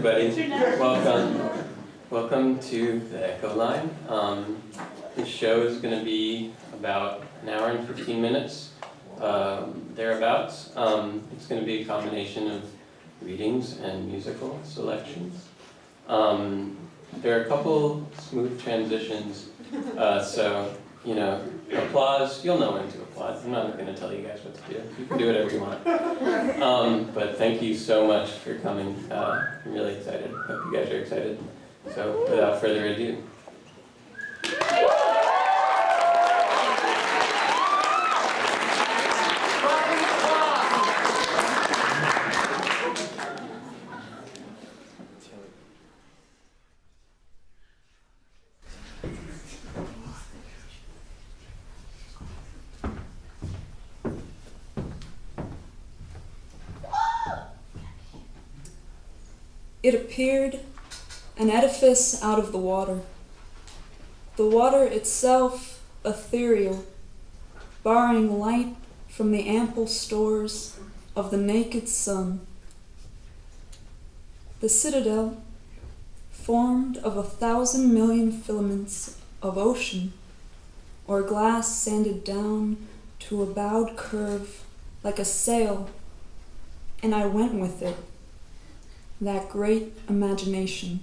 everybody. Welcome to the Echo Line. This show is going to be about an hour and 15 minutes, thereabouts. It's going to be a combination of readings and musical selections. There are a couple smooth transitions, so, applause. You'll know when to applaud. I'm not going to tell you guys what to do. You can do whatever you want. But thank you so much for coming. I'm really excited. Hope you guys are excited. So without further ado. It appeared, an edifice out of the water itself ethereal, borrowing light from the ample stores of the naked sun. The citadel, formed of 1,000 million filaments of ocean, or glass sanded down to a bowed curve like a sail, and I went with it. That great imagination.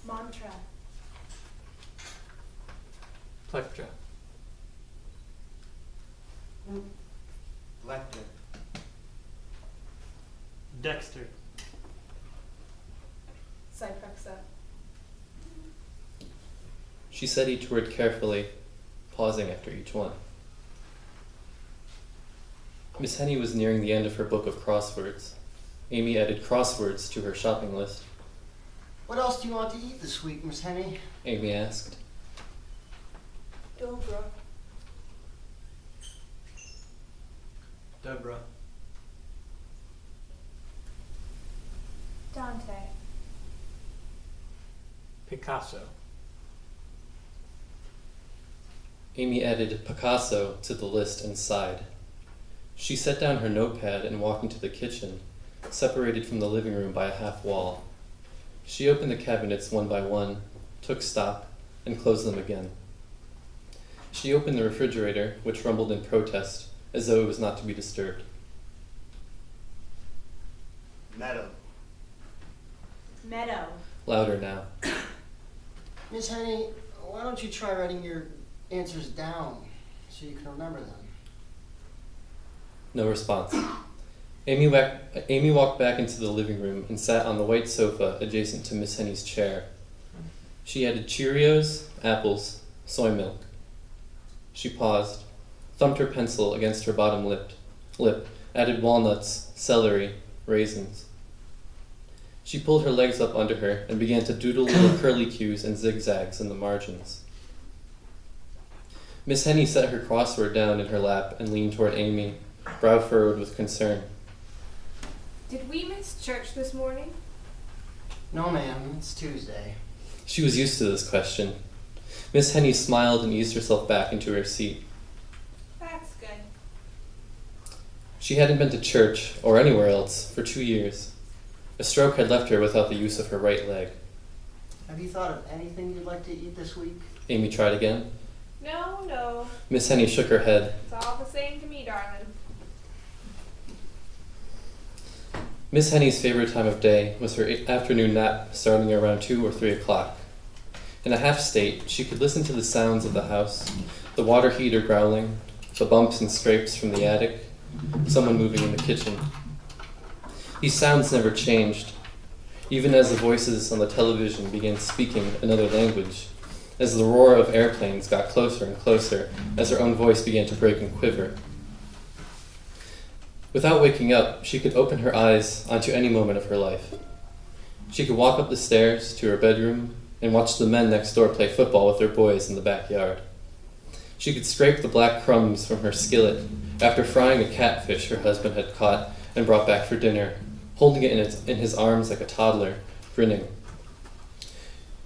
Mantra. Plectra. Lecter. Dexter. Cyprexa. She said each word carefully, pausing after each one. Miss Henny was nearing the end of her book of crosswords. Amy added crosswords to her shopping list. What else do you want to eat this week, Miss Henny? Amy asked. Dobra. Deborah. Dante. Picasso. Amy added Picasso to the list and sighed. She set down her notepad and walked into the kitchen, separated from the living room by a half wall. She opened the cabinets one by one, took stock, and closed them again. She opened the refrigerator, which rumbled in protest, as though it was not to be disturbed. Meadow. Meadow. Louder now. Miss Henny, why don't you try writing your answers down so you can remember them? No response. Amy walked back into the living room and sat on the white sofa adjacent to Miss Henny's chair. She added Cheerios, apples, soy milk. She paused, thumped her pencil against her bottom lip, added walnuts, celery, raisins. She pulled her legs up under her and began to doodle little curlicues and zigzags in the margins. Miss Henny set her crossword down in her lap and leaned toward Amy, brow furrowed with concern. Did we miss church this morning? No, ma'am, it's Tuesday. She was used to this question. Miss Henny smiled and eased herself back into her seat. That's good. She hadn't been to church, or anywhere else, for 2 years. A stroke had left her without the use of her right leg. Have you thought of anything you'd like to eat this week? Amy tried again. No. Miss Henny shook her head. It's all the same to me, darling. Miss Henny's favorite time of day was her afternoon nap starting around 2 or 3 o'clock. In a half state, she could listen to the sounds of the house, the water heater growling, the bumps and scrapes from the attic, someone moving in the kitchen. These sounds never changed. even as the voices on the television began speaking another language, as the roar of airplanes got closer and closer, as her own voice began to break and quiver. Without waking up, she could open her eyes onto any moment of her life. She could walk up the stairs to her bedroom and watch the men next door play football with their boys in the backyard. She could scrape the black crumbs from her skillet after frying a catfish her husband had caught and brought back for dinner, holding it in his arms like a toddler, grinning.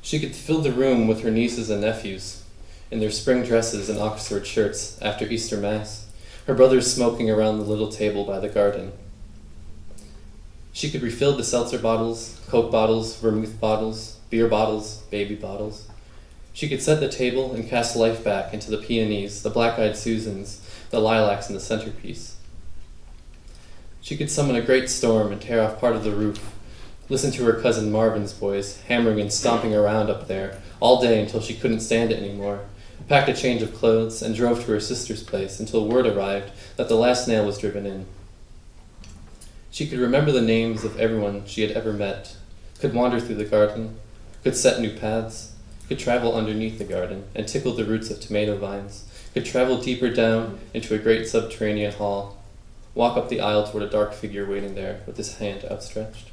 She could fill the room with her nieces and nephews, in their spring dresses and Oxford shirts after Easter Mass, her brothers smoking around the little table by the garden. She could refill the seltzer bottles, Coke bottles, vermouth bottles, beer bottles, baby bottles. She could set the table and cast life back into the peonies, the black-eyed Susans, the lilacs in the centerpiece. She could summon a great storm and tear off part of the roof, listen to her cousin Marvin's boys hammering and stomping around up there all day until she couldn't stand it anymore, packed a change of clothes, and drove to her sister's place until word arrived that the last nail was driven in. She could remember the names of everyone she had ever met, could wander through the garden, could set new paths, could travel underneath the garden and tickle the roots of tomato vines, could travel deeper down into a great subterranean hall, walk up the aisle toward a dark figure waiting there with his hand outstretched.